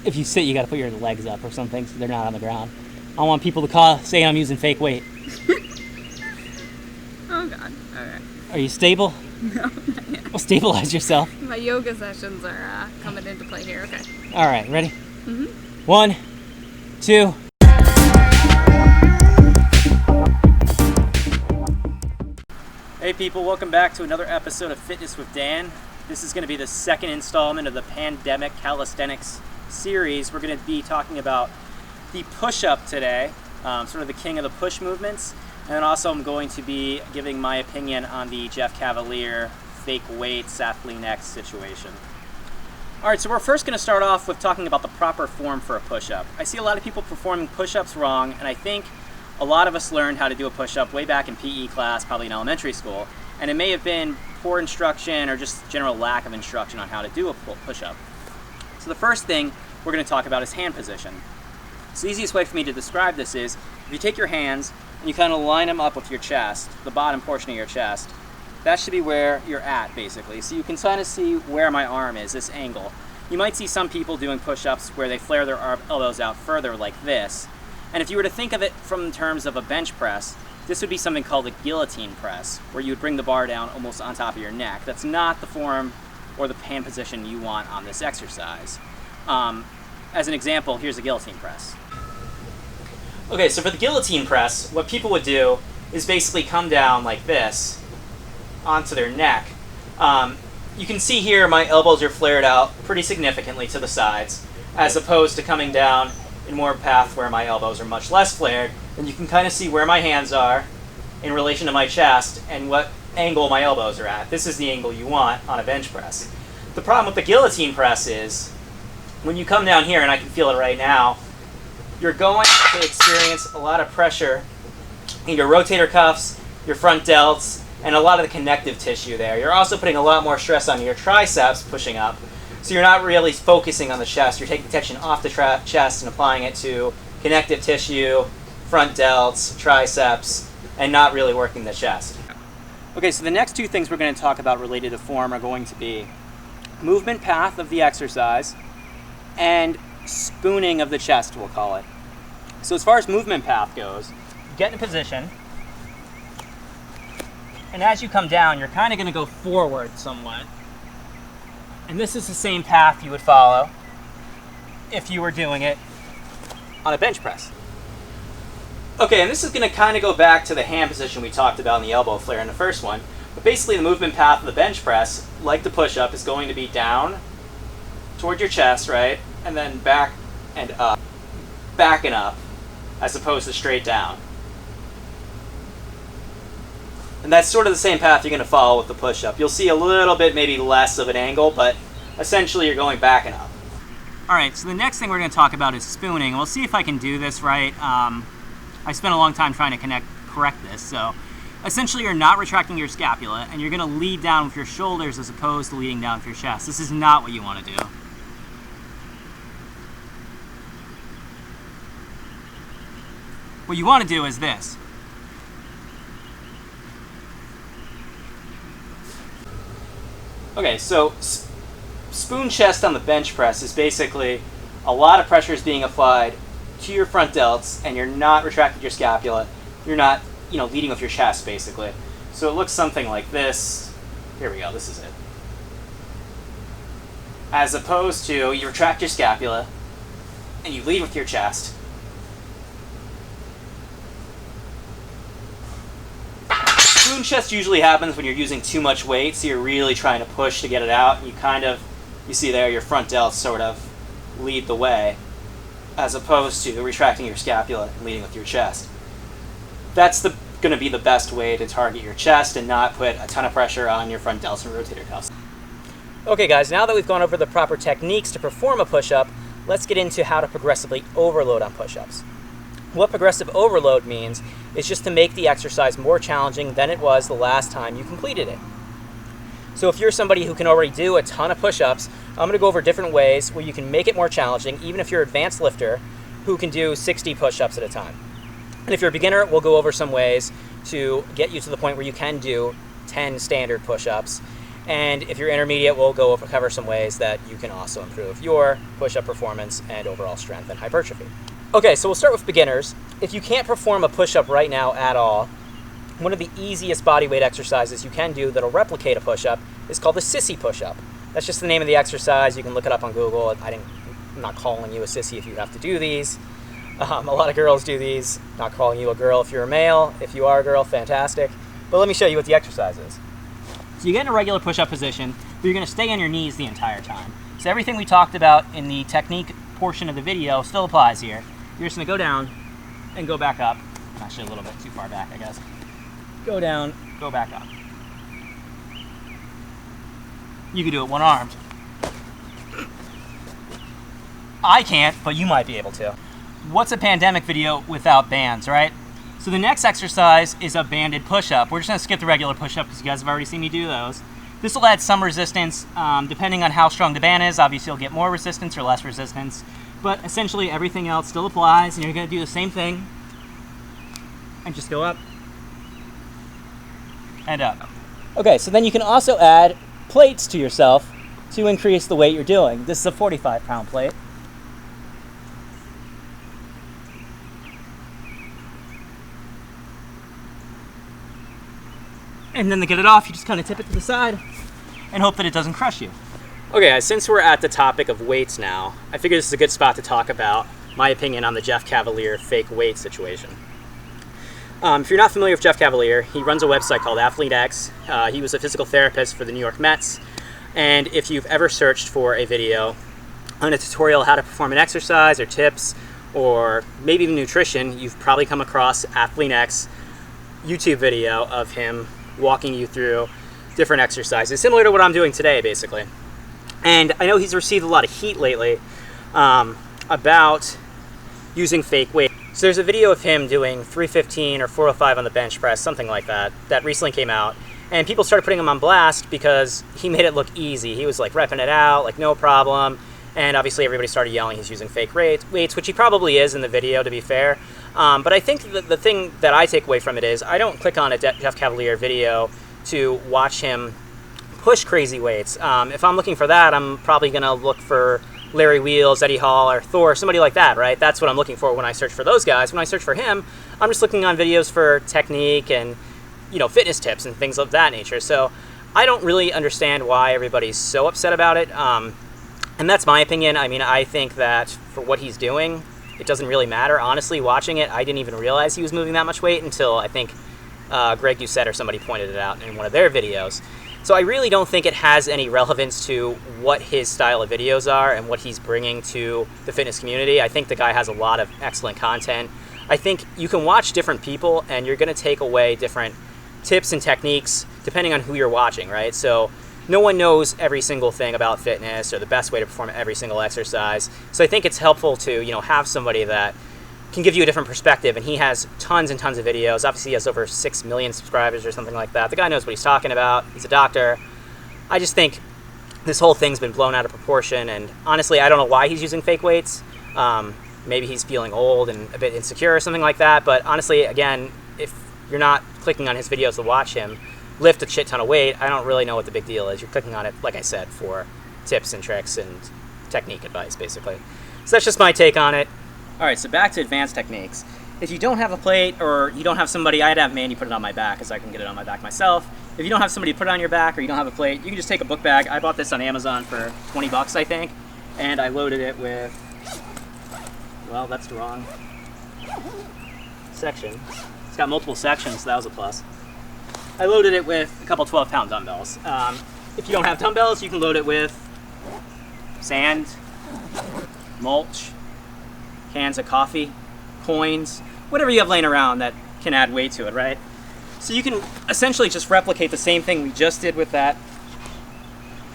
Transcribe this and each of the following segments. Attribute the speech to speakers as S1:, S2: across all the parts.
S1: if you sit, you got to put your legs up or something so they're not on the ground. I want people to say I'm using fake weight.
S2: Oh God. All right.
S1: Are you stable?
S2: No, not yet.
S1: Well, stabilize yourself.
S2: My yoga sessions are coming into play here. Okay.
S1: All right, ready?
S2: Mhm.
S1: 1, 2. Hey people, welcome back to another episode of Fitness with Dan. This is going to be the second installment of the Pandemic Calisthenics series. We're going to be talking about the push-up today, sort of the king of the push movements. And then also I'm going to be giving my opinion on the Jeff Cavaliere fake weights Athlean X situation. Alright, so we're first going to start off with talking about the proper form for a push-up. I see a lot of people performing push-ups wrong, and I think a lot of us learned how to do a push-up way back in PE class, probably in elementary school, and it may have been poor instruction or just general lack of instruction on how to do a push-up. So the first thing we're going to talk about is hand position. So the easiest way for me to describe this is, if you take your hands and you kind of line them up with your chest, the bottom portion of your chest, that should be where you're at basically. So you can kind of see where my arm is, this angle. You might see some people doing push-ups where they flare their elbows out further like this. And if you were to think of it from terms of a bench press, this would be something called a guillotine press, where you would bring the bar down almost on top of your neck. That's not the form or the hand position you want on this exercise. As an example, here's a guillotine press. Okay, so for the guillotine press, what people would do is basically come down like this onto their neck. You can see here my elbows are flared out pretty significantly to the sides, as opposed to coming down in more path where my elbows are much less flared. And you can kind of see where my hands are in relation to my chest and what angle my elbows are at. This is the angle you want on a bench press. The problem with the guillotine press is when you come down here, and I can feel it right now, you're going to experience a lot of pressure in your rotator cuffs, your front delts, and a lot of the connective tissue there. You're also putting a lot more stress on your triceps pushing up, so you're not really focusing on the chest. You're taking tension off the chest and applying it to connective tissue, front delts, triceps, and not really working the chest. Okay, so the next two things we're going to talk about related to form are going to be movement path of the exercise and spooning of the chest, we'll call it. So as far as movement path goes, get in a position, and as you come down, you're kind of going to go forward somewhat. And this is the same path you would follow if you were doing it on a bench press. Okay, and this is going to kind of go back to the hand position we talked about in the elbow flare in the first one. But basically the movement path of the bench press, like the push-up, is going to be down toward your chest, right? And then back and up, as opposed to straight down. And that's sort of the same path you're going to follow with the push-up. You'll see a little bit maybe less of an angle, but essentially you're going back and up. Alright, so the next thing we're going to talk about is spooning. We'll see if I can do this right. I spent a long time trying to correct this. So essentially you're not retracting your scapula, and you're going to lead down with your shoulders as opposed to leading down with your chest. This is not what you want to do. What you want to do is this. Okay, so spoon chest on the bench press is basically a lot of pressure is being applied to your front delts, and you're not retracting your scapula. You're not, leading with your chest, basically. So it looks something like this. Here we go, this is it. As opposed to, you retract your scapula, and you lead with your chest. Spoon chest usually happens when you're using too much weight, so you're really trying to push to get it out. You see there, your front delts sort of lead the way, as opposed to retracting your scapula and leading with your chest. That's going to be the best way to target your chest and not put a ton of pressure on your front delts and rotator cuffs. Okay guys, now that we've gone over the proper techniques to perform a push-up, let's get into how to progressively overload on push-ups. What progressive overload means is just to make the exercise more challenging than it was the last time you completed it. So if you're somebody who can already do a ton of push-ups, I'm going to go over different ways where you can make it more challenging, even if you're an advanced lifter who can do 60 push-ups at a time. And if you're a beginner, we'll go over some ways to get you to the point where you can do 10 standard push-ups. And if you're intermediate, we'll go over cover some ways that you can also improve your push-up performance and overall strength and hypertrophy. Okay, so we'll start with beginners. If you can't perform a push-up right now at all, one of the easiest body weight exercises you can do that'll replicate a push-up is called the sissy push-up. That's just the name of the exercise. You can look it up on Google. I'm not calling you a sissy if you have to do these. A lot of girls do these. Not calling you a girl if you're a male. If you are a girl, fantastic. But let me show you what the exercise is. So you get in a regular push-up position, but you're going to stay on your knees the entire time. So everything we talked about in the technique portion of the video still applies here. You're just going to go down and go back up. Actually a little bit too far back, I guess. Go down, go back up. You can do it one-armed. I can't, but you might be able to. What's a pandemic video without bands, right? So the next exercise is a banded push-up. We're just gonna skip the regular push-up because you guys have already seen me do those. This will add some resistance, depending on how strong the band is. Obviously you'll get more resistance or less resistance, but essentially everything else still applies, and you're gonna do the same thing and just go up and up. Okay, so then you can also add plates to yourself to increase the weight you're doing. This is a 45-pound plate. And then to get it off, you just kind of tip it to the side and hope that it doesn't crush you. Okay, guys, since we're at the topic of weights now, I figure this is a good spot to talk about my opinion on the Jeff Cavaliere fake weight situation. If you're not familiar with Jeff Cavaliere, he runs a website called Athlean X. He was a physical therapist for the New York Mets. And if you've ever searched for a video on a tutorial how to perform an exercise or tips or maybe even nutrition, you've probably come across Athlean X YouTube video of him walking you through different exercises, similar to what I'm doing today, basically. And I know he's received a lot of heat lately about using fake weight. So there's a video of him doing 315 or 405 on the bench press, something like that, that recently came out. And people started putting him on blast because he made it look easy. He was like repping it out, like no problem. And obviously everybody started yelling he's using fake weights, which he probably is in the video, to be fair. But I think the thing that I take away from it is I don't click on a Jeff Cavaliere video to watch him push crazy weights. If I'm looking for that, I'm probably going to look for Larry Wheels, Eddie Hall, or Thor, somebody like that, right? That's what I'm looking for when I search for those guys. When I search for him, I'm just looking on videos for technique and, you know, fitness tips and things of that nature. So I don't really understand why everybody's so upset about it. And that's my opinion. I mean, I think that for what he's doing, it doesn't really matter. Honestly, watching it, I didn't even realize he was moving that much weight until I think Greg Doucette or somebody pointed it out in one of their videos. So I really don't think it has any relevance to what his style of videos are and what he's bringing to the fitness community. I think the guy has a lot of excellent content. I think you can watch different people and you're going to take away different tips and techniques depending on who you're watching, right? So no one knows every single thing about fitness or the best way to perform every single exercise. So I think it's helpful to, you know, have somebody that can give you a different perspective, and he has tons and tons of videos. Obviously, he has over 6 million subscribers or something like that. The guy knows what he's talking about. He's a doctor. I just think this whole thing's been blown out of proportion, and honestly, I don't know why he's using fake weights. Maybe he's feeling old and a bit insecure or something like that, but honestly, again, if you're not clicking on his videos to watch him lift a shit ton of weight, I don't really know what the big deal is. You're clicking on it, like I said, for tips and tricks and technique advice, basically. So that's just my take on it. All right, so back to advanced techniques. If you don't have a plate or you don't have somebody, I'd have Mandy put it on my back because I can get it on my back myself. If you don't have somebody to put it on your back or you don't have a plate, you can just take a book bag. I bought this on Amazon for 20 bucks, I think, and I loaded it with, well, that's the wrong section. It's got multiple sections, so that was a plus. I loaded it with a couple 12-pound dumbbells. If you don't have dumbbells, you can load it with sand, mulch, cans of coffee, coins, whatever you have laying around that can add weight to it, right? So you can essentially just replicate the same thing we just did with that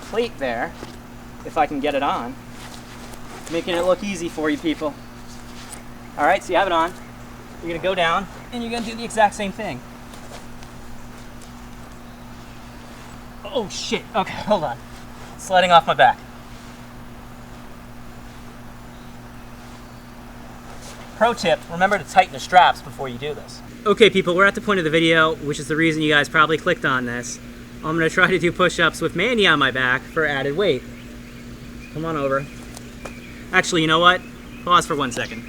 S1: plate there, if I can get it on, making it look easy for you people. All right, so you have it on. You're gonna go down and you're gonna do the exact same thing. Oh shit, okay, hold on. Sliding off my back. Pro tip, remember to tighten the straps before you do this. Okay people, we're at the point of the video, which is the reason you guys probably clicked on this. I'm going to try to do push-ups with Mandy on my back for added weight. Come on over. Actually, you know what? Pause for 1 second.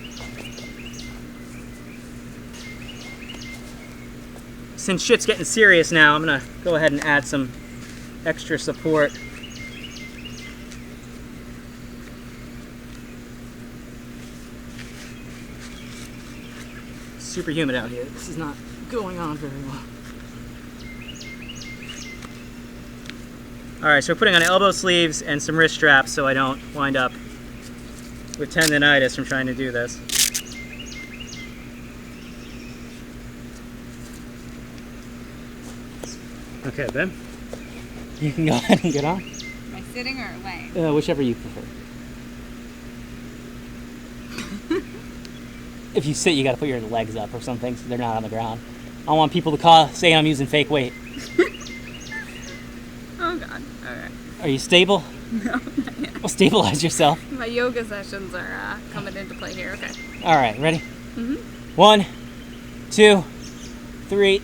S1: Since shit's getting serious now, I'm going to go ahead and add some extra support. Super humid out here. This is not going on very well. Alright, so we're putting on elbow sleeves and some wrist straps so I don't wind up with tendonitis from trying to do this. Okay, Ben. You can go ahead and get on.
S2: Am I sitting or laying?
S1: Whichever you prefer. If you sit, you gotta put your legs up or something so they're not on the ground. I don't want people to say I'm using fake weight.
S2: Oh God, alright.
S1: Are you stable?
S2: No, not yet.
S1: Well, stabilize yourself.
S2: My yoga sessions are coming into play here, okay.
S1: Alright, ready?
S2: Mm-hmm.
S1: 1, 2, 3.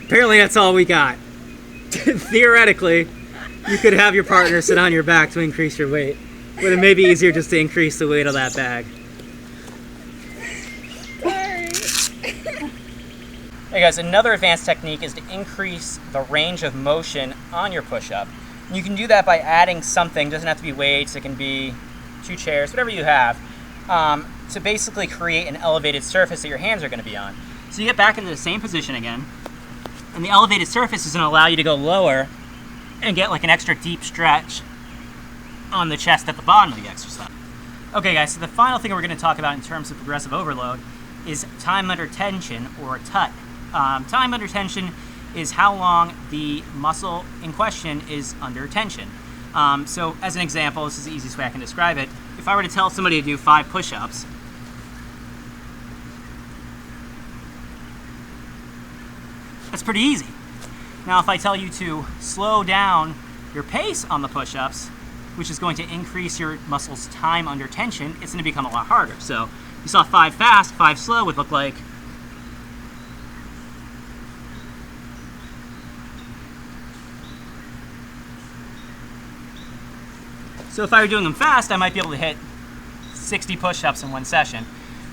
S1: Apparently that's all we got. Theoretically, you could have your partner sit on your back to increase your weight, but it may be easier just to increase the weight of that bag. Hey guys, another advanced technique is to increase the range of motion on your push-up. And you can do that by adding something. It doesn't have to be weights, it can be 2 chairs, whatever you have, to basically create an elevated surface that your hands are going to be on. So you get back into the same position again, and the elevated surface is going to allow you to go lower and get like an extra deep stretch on the chest at the bottom of the exercise. Okay guys, so the final thing we're going to talk about in terms of progressive overload is time under tension, or TUT. Time under tension is how long the muscle in question is under tension. So as an example, this is the easiest way I can describe it. If I were to tell somebody to do 5 push-ups, that's pretty easy. Now if I tell you to slow down your pace on the push-ups, which is going to increase your muscles' time under tension, it's going to become a lot harder. So you saw 5 fast, 5 slow would look like so if I were doing them fast, I might be able to hit 60 push-ups in one session.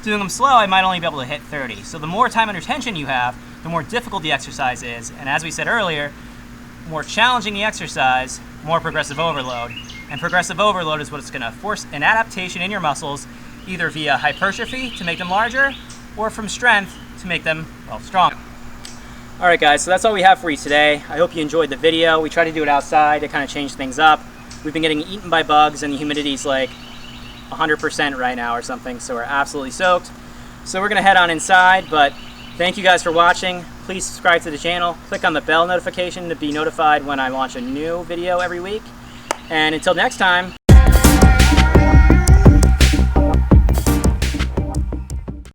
S1: Doing them slow, I might only be able to hit 30. So the more time under tension you have, the more difficult the exercise is. And as we said earlier, more challenging the exercise, more progressive overload. And progressive overload is what's going to force an adaptation in your muscles, either via hypertrophy to make them larger, or from strength to make them, well, stronger. Alright guys, so that's all we have for you today. I hope you enjoyed the video. We tried to do it outside to kind of change things up. We've been getting eaten by bugs and the humidity's like 100% right now or something, so we're absolutely soaked. So we're going to head on inside, but thank you guys for watching. Please subscribe to the channel. Click on the bell notification to be notified when I launch a new video every week. And until next time,